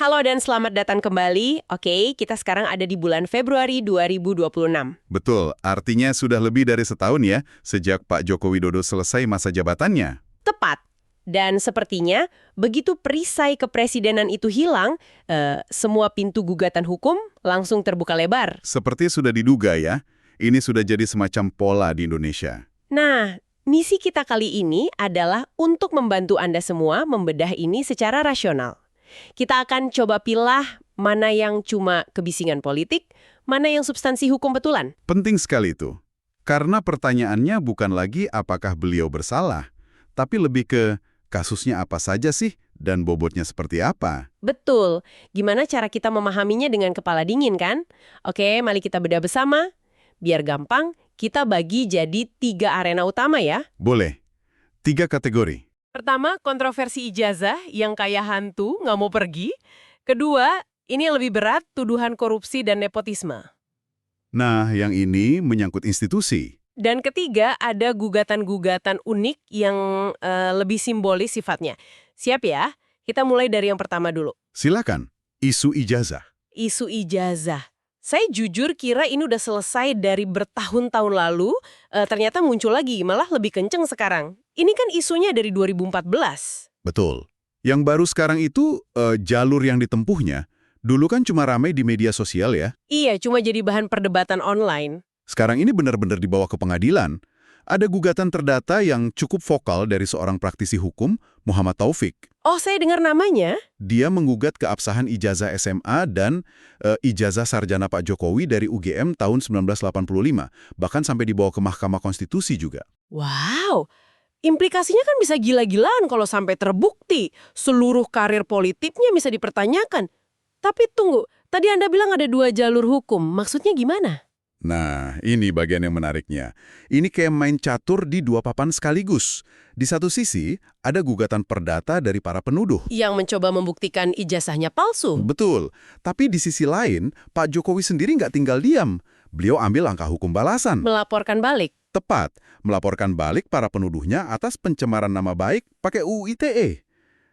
Halo dan selamat datang kembali. Oke, kita sekarang ada di bulan Februari 2026. Betul, artinya sudah lebih dari setahun ya, sejak Pak Joko Widodo selesai masa jabatannya. Tepat. Dan sepertinya, begitu perisai kepresidenan itu hilang, semua pintu gugatan hukum langsung terbuka lebar. Seperti sudah diduga ya, ini sudah jadi semacam pola di Indonesia. Nah, misi kita kali ini adalah untuk membantu Anda semua membedah ini secara rasional. Kita akan coba pilah mana yang cuma kebisingan politik, mana yang substansi hukum betulan. Penting sekali itu. Karena pertanyaannya bukan lagi apakah beliau bersalah, tapi lebih ke kasusnya apa saja sih dan bobotnya seperti apa. Betul. Gimana cara kita memahaminya dengan kepala dingin kan? Oke, mari kita bedah bersama. Biar gampang, kita bagi jadi 3 arena utama ya. Boleh. 3 kategori. Pertama, kontroversi ijazah yang kayak hantu, nggak mau pergi. Kedua, ini yang lebih berat, tuduhan korupsi dan nepotisme. Nah, yang ini menyangkut institusi. Dan ketiga, ada gugatan-gugatan unik yang lebih simbolis sifatnya. Siap ya? Kita mulai dari yang pertama dulu. Silakan, isu ijazah. Isu ijazah. Saya jujur kira ini udah selesai dari bertahun-tahun lalu, ternyata muncul lagi, malah lebih kenceng sekarang. Ini kan isunya dari 2014. Betul. Yang baru sekarang itu jalur yang ditempuhnya. Dulu kan cuma ramai di media sosial ya. Iya, cuma jadi bahan perdebatan online. Sekarang ini benar-benar dibawa ke pengadilan. Ada gugatan terdata yang cukup vokal dari seorang praktisi hukum, Muhammad Taufik. Oh, saya dengar namanya. Dia menggugat keabsahan ijazah SMA dan ijazah sarjana Pak Jokowi dari UGM tahun 1985. Bahkan sampai dibawa ke Mahkamah Konstitusi juga. Wow, implikasinya kan bisa gila-gilaan kalau sampai terbukti. Seluruh karir politiknya bisa dipertanyakan. Tapi tunggu, tadi Anda bilang ada 2 jalur hukum. Maksudnya gimana? Nah, ini bagian yang menariknya. Ini kayak main catur di 2 papan sekaligus. Di satu sisi, ada gugatan perdata dari para penuduh. Yang mencoba membuktikan ijazahnya palsu. Betul. Tapi di sisi lain, Pak Jokowi sendiri nggak tinggal diam. Beliau ambil langkah hukum balasan. Melaporkan balik. Tepat, melaporkan balik para penuduhnya atas pencemaran nama baik pakai UU ITE.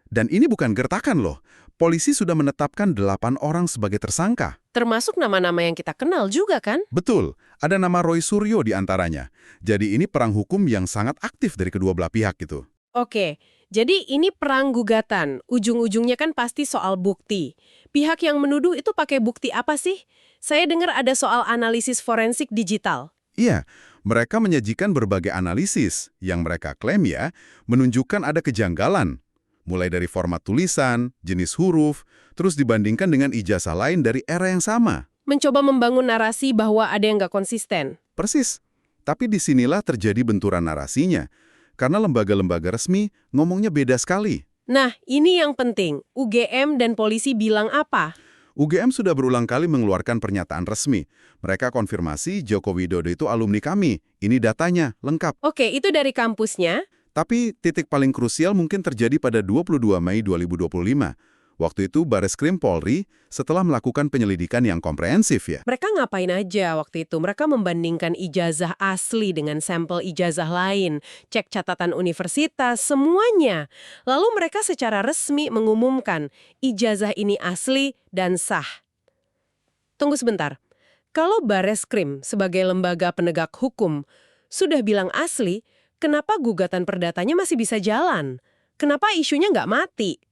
Dan ini bukan gertakan loh. Polisi sudah menetapkan 8 orang sebagai tersangka. Termasuk nama-nama yang kita kenal juga kan? Betul, ada nama Roy Suryo di antaranya. Jadi ini perang hukum yang sangat aktif dari kedua belah pihak gitu. Oke, jadi ini perang gugatan. Ujung-ujungnya kan pasti soal bukti. Pihak yang menuduh itu pakai bukti apa sih? Saya dengar ada soal analisis forensik digital. Iya, mereka menyajikan berbagai analisis yang mereka klaim ya, menunjukkan ada kejanggalan. Mulai dari format tulisan, jenis huruf, terus dibandingkan dengan ijazah lain dari era yang sama. Mencoba membangun narasi bahwa ada yang nggak konsisten. Persis. Tapi disinilah terjadi benturan narasinya. Karena lembaga-lembaga resmi ngomongnya beda sekali. Nah, ini yang penting. UGM dan polisi bilang apa? UGM sudah berulang kali mengeluarkan pernyataan resmi. Mereka konfirmasi Joko Widodo itu alumni kami. Ini datanya, lengkap. Oke, itu dari kampusnya. Tapi titik paling krusial mungkin terjadi pada 22 Mei 2025. Waktu itu Bareskrim Polri setelah melakukan penyelidikan yang komprehensif ya. Mereka ngapain aja waktu itu? Mereka membandingkan ijazah asli dengan sampel ijazah lain, cek catatan universitas, semuanya. Lalu mereka secara resmi mengumumkan ijazah ini asli dan sah. Tunggu sebentar. Kalau Bareskrim sebagai lembaga penegak hukum sudah bilang asli, kenapa gugatan perdatanya masih bisa jalan? Kenapa isunya nggak mati?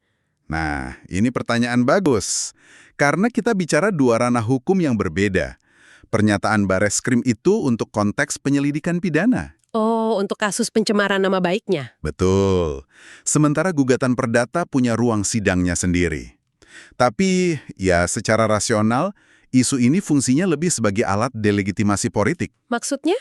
Nah, ini pertanyaan bagus. Karena kita bicara 2 ranah hukum yang berbeda. Pernyataan Bareskrim itu untuk konteks penyelidikan pidana. Oh, untuk kasus pencemaran nama baiknya. Betul. Sementara gugatan perdata punya ruang sidangnya sendiri. Tapi, ya secara rasional, isu ini fungsinya lebih sebagai alat delegitimasi politik. Maksudnya?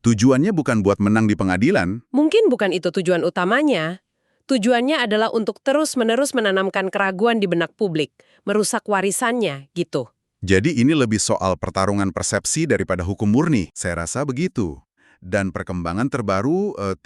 Tujuannya bukan buat menang di pengadilan. Mungkin bukan itu tujuan utamanya. Tujuannya adalah untuk terus-menerus menanamkan keraguan di benak publik, merusak warisannya, gitu. Jadi ini lebih soal pertarungan persepsi daripada hukum murni. Saya rasa begitu. Dan perkembangan terbaru 13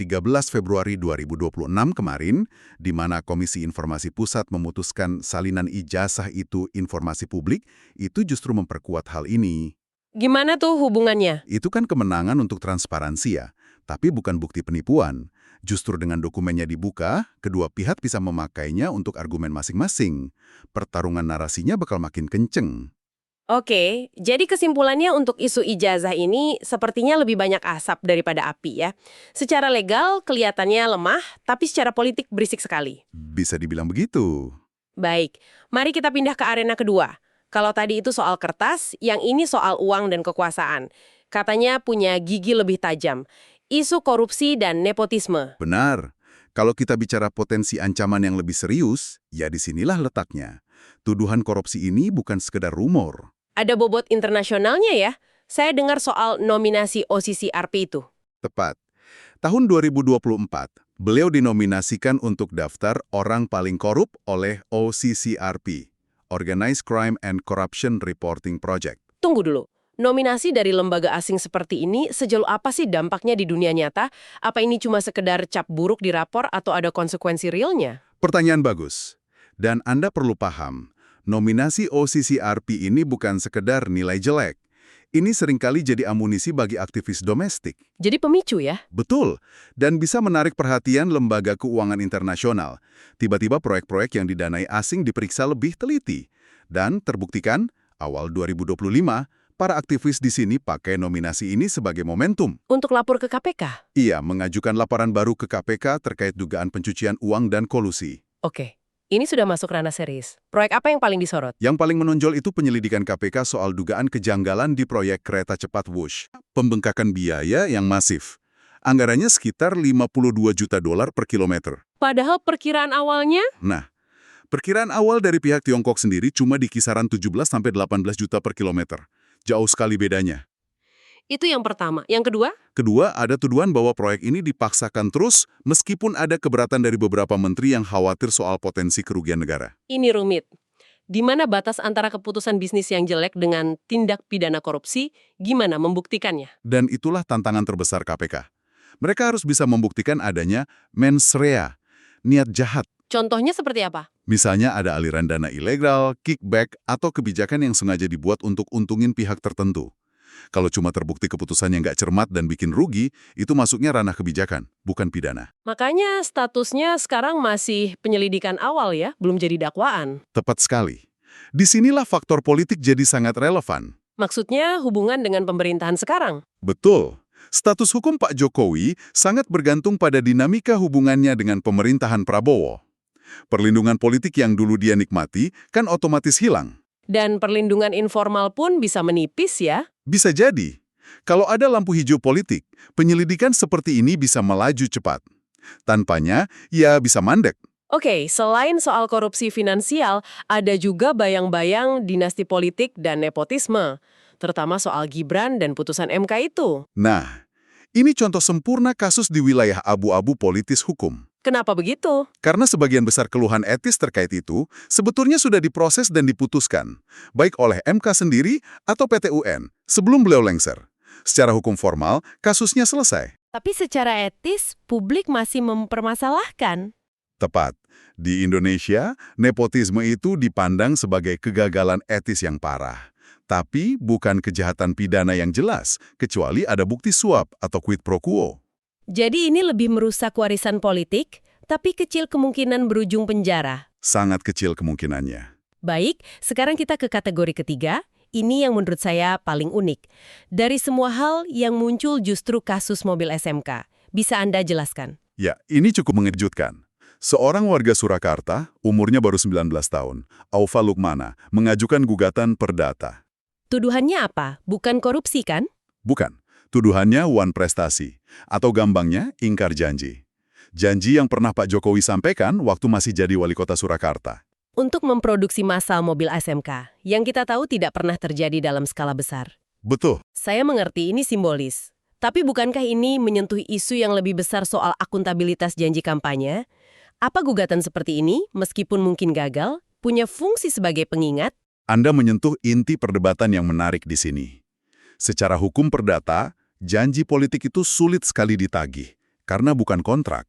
Februari 2026 kemarin, di mana Komisi Informasi Pusat memutuskan salinan ijazah itu informasi publik, itu justru memperkuat hal ini. Gimana tuh hubungannya? Itu kan kemenangan untuk transparansi ya, tapi bukan bukti penipuan. Justru dengan dokumennya dibuka, kedua pihak bisa memakainya untuk argumen masing-masing. Pertarungan narasinya bakal makin kenceng. Oke, jadi kesimpulannya untuk isu ijazah ini sepertinya lebih banyak asap daripada api ya. Secara legal kelihatannya lemah, tapi secara politik berisik sekali. Bisa dibilang begitu. Baik, mari kita pindah ke arena kedua. Kalau tadi itu soal kertas, yang ini soal uang dan kekuasaan. Katanya punya gigi lebih tajam. Isu korupsi dan nepotisme. Benar. Kalau kita bicara potensi ancaman yang lebih serius, ya disinilah letaknya. Tuduhan korupsi ini bukan sekedar rumor. Ada bobot internasionalnya ya. Saya dengar soal nominasi OCCRP itu. Tepat. Tahun 2024, beliau dinominasikan untuk daftar orang paling korup oleh OCCRP, Organized Crime and Corruption Reporting Project. Tunggu dulu. Nominasi dari lembaga asing seperti ini sejauh apa sih dampaknya di dunia nyata? Apa ini cuma sekedar cap buruk di rapor atau ada konsekuensi realnya? Pertanyaan bagus. Dan Anda perlu paham, nominasi OCCRP ini bukan sekedar nilai jelek. Ini seringkali jadi amunisi bagi aktivis domestik. Jadi pemicu ya? Betul, dan bisa menarik perhatian lembaga keuangan internasional. Tiba-tiba proyek-proyek yang didanai asing diperiksa lebih teliti. Dan terbuktikan, awal 2025, para aktivis di sini pakai nominasi ini sebagai momentum. Untuk lapor ke KPK? Ia mengajukan laporan baru ke KPK terkait dugaan pencucian uang dan kolusi. Oke, ini sudah masuk ranah serius. Proyek apa yang paling disorot? Yang paling menonjol itu penyelidikan KPK soal dugaan kejanggalan di proyek kereta cepat Wush. Pembengkakan biaya yang masif. Anggarannya sekitar 52 juta dolar per kilometer. Padahal perkiraan awalnya? Nah, perkiraan awal dari pihak Tiongkok sendiri cuma di kisaran 17-18 juta per kilometer. Jauh sekali bedanya. Itu yang pertama. Yang kedua? Kedua, ada tuduhan bahwa proyek ini dipaksakan terus meskipun ada keberatan dari beberapa menteri yang khawatir soal potensi kerugian negara. Ini rumit. Di mana batas antara keputusan bisnis yang jelek dengan tindak pidana korupsi, gimana membuktikannya? Dan itulah tantangan terbesar KPK. Mereka harus bisa membuktikan adanya mens rea, niat jahat. Contohnya seperti apa? Misalnya ada aliran dana ilegal, kickback, atau kebijakan yang sengaja dibuat untuk untungin pihak tertentu. Kalau cuma terbukti keputusannya nggak cermat dan bikin rugi, itu masuknya ranah kebijakan, bukan pidana. Makanya statusnya sekarang masih penyelidikan awal ya, belum jadi dakwaan. Tepat sekali. Disinilah faktor politik jadi sangat relevan. Maksudnya hubungan dengan pemerintahan sekarang. Betul. Status hukum Pak Jokowi sangat bergantung pada dinamika hubungannya dengan pemerintahan Prabowo. Perlindungan politik yang dulu dia nikmati kan otomatis hilang. Dan perlindungan informal pun bisa menipis ya. Bisa jadi. Kalau ada lampu hijau politik, penyelidikan seperti ini bisa melaju cepat. Tanpanya, ya bisa mandek. Oke, selain soal korupsi finansial, ada juga bayang-bayang dinasti politik dan nepotisme. Terutama soal Gibran dan putusan MK itu. Nah, ini contoh sempurna kasus di wilayah abu-abu politis hukum. Kenapa begitu? Karena sebagian besar keluhan etis terkait itu sebetulnya sudah diproses dan diputuskan, baik oleh MK sendiri atau PT UN, sebelum beliau lengser. Secara hukum formal, kasusnya selesai. Tapi secara etis, publik masih mempermasalahkan. Tepat. Di Indonesia, nepotisme itu dipandang sebagai kegagalan etis yang parah. Tapi bukan kejahatan pidana yang jelas, kecuali ada bukti suap atau quid pro quo. Jadi ini lebih merusak warisan politik, tapi kecil kemungkinan berujung penjara. Sangat kecil kemungkinannya. Baik, sekarang kita ke kategori ketiga. Ini yang menurut saya paling unik. Dari semua hal yang muncul justru kasus mobil SMK. Bisa Anda jelaskan? Ya, ini cukup mengejutkan. Seorang warga Surakarta, umurnya baru 19 tahun, Aufa Lukmana, mengajukan gugatan perdata. Tuduhannya apa? Bukan korupsi kan? Bukan. Tuduhannya wan prestasi, atau gampangnya ingkar janji. Janji yang pernah Pak Jokowi sampaikan waktu masih jadi wali kota Surakarta. Untuk memproduksi massal mobil SMK, yang kita tahu tidak pernah terjadi dalam skala besar. Betul. Saya mengerti ini simbolis. Tapi bukankah ini menyentuh isu yang lebih besar soal akuntabilitas janji kampanye? Apa gugatan seperti ini, meskipun mungkin gagal, punya fungsi sebagai pengingat? Anda menyentuh inti perdebatan yang menarik di sini. Secara hukum perdata, janji politik itu sulit sekali ditagih, karena bukan kontrak.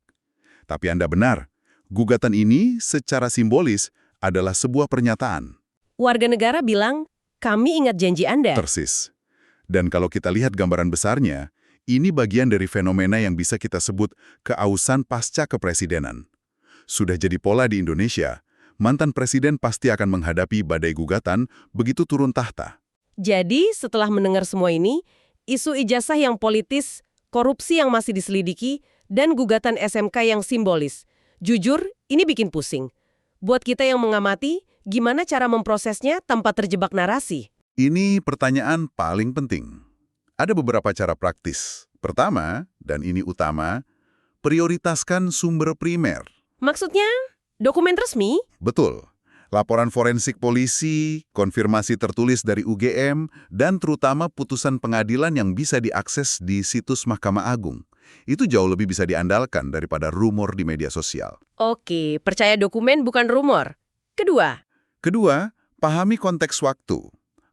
Tapi Anda benar, gugatan ini secara simbolis adalah sebuah pernyataan. Warga negara bilang, kami ingat janji Anda. Persis. Dan kalau kita lihat gambaran besarnya, Ini bagian dari fenomena yang bisa kita sebut keausan pasca kepresidenan. Sudah jadi pola di Indonesia, mantan presiden pasti akan menghadapi badai gugatan begitu turun tahta. Jadi, setelah mendengar semua ini, isu ijazah yang politis, korupsi yang masih diselidiki, dan gugatan SMK yang simbolis. Jujur, ini bikin pusing. Buat kita yang mengamati, gimana cara memprosesnya tanpa terjebak narasi? Ini pertanyaan paling penting. Ada beberapa cara praktis. Pertama, dan ini utama, prioritaskan sumber primer. Maksudnya, dokumen resmi? Betul. Laporan forensik polisi, konfirmasi tertulis dari UGM, dan terutama putusan pengadilan yang bisa diakses di situs Mahkamah Agung. Itu jauh lebih bisa diandalkan daripada rumor di media sosial. Oke, percaya dokumen bukan rumor. Kedua, pahami konteks waktu.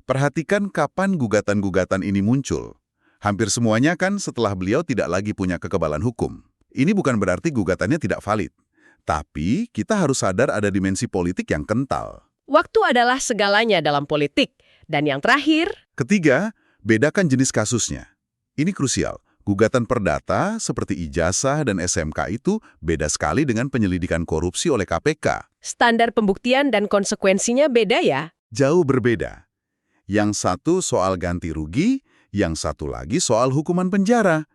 Perhatikan kapan gugatan-gugatan ini muncul. Hampir semuanya kan setelah beliau tidak lagi punya kekebalan hukum. Ini bukan berarti gugatannya tidak valid. Tapi kita harus sadar ada dimensi politik yang kental. Waktu adalah segalanya dalam politik. Dan yang terakhir, Ketiga, bedakan jenis kasusnya. Ini krusial. Gugatan perdata seperti ijazah dan SMK itu beda sekali dengan penyelidikan korupsi oleh KPK. standar pembuktian dan konsekuensinya beda ya? Jauh berbeda. Yang satu soal ganti rugi, yang satu lagi soal hukuman penjara.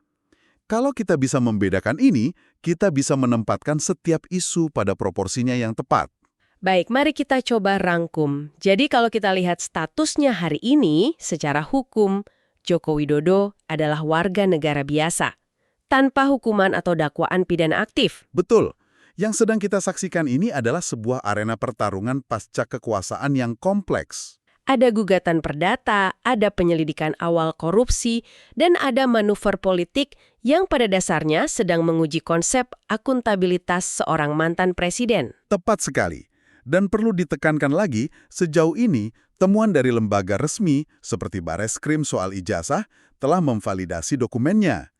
Kalau kita bisa membedakan ini, kita bisa menempatkan setiap isu pada proporsinya yang tepat. Baik, mari kita coba rangkum. Jadi kalau kita lihat statusnya hari ini, secara hukum, Joko Widodo adalah warga negara biasa, tanpa hukuman atau dakwaan pidana aktif. Betul. Yang sedang kita saksikan ini adalah sebuah arena pertarungan pasca kekuasaan yang kompleks. Ada gugatan perdata, ada penyelidikan awal korupsi, dan ada manuver politik yang pada dasarnya sedang menguji konsep akuntabilitas seorang mantan presiden. Tepat sekali. Dan perlu ditekankan lagi, sejauh ini, temuan dari lembaga resmi seperti Bareskrim soal ijazah telah memvalidasi dokumennya.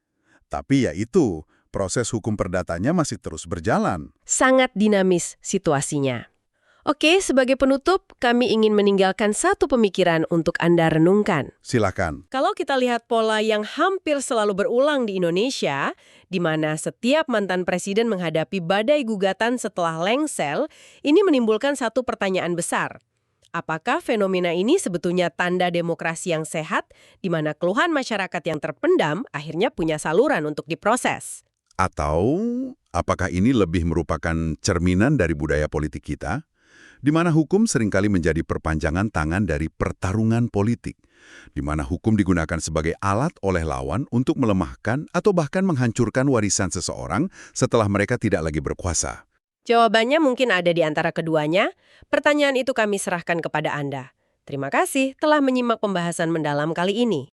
Tapi ya itu, proses hukum perdatanya masih terus berjalan. Sangat dinamis situasinya. Oke, sebagai penutup, kami ingin meninggalkan satu pemikiran untuk Anda renungkan. Silakan. Kalau kita lihat pola yang hampir selalu berulang di Indonesia, di mana setiap mantan presiden menghadapi badai gugatan setelah lengsel, ini menimbulkan satu pertanyaan besar. Apakah fenomena ini sebetulnya tanda demokrasi yang sehat, di mana keluhan masyarakat yang terpendam akhirnya punya saluran untuk diproses? Atau, apakah ini lebih merupakan cerminan dari budaya politik kita? Di mana hukum seringkali menjadi perpanjangan tangan dari pertarungan politik, di mana hukum digunakan sebagai alat oleh lawan untuk melemahkan atau bahkan menghancurkan warisan seseorang setelah mereka tidak lagi berkuasa. Jawabannya mungkin ada di antara keduanya. Pertanyaan itu kami serahkan kepada Anda. Terima kasih telah menyimak pembahasan mendalam kali ini.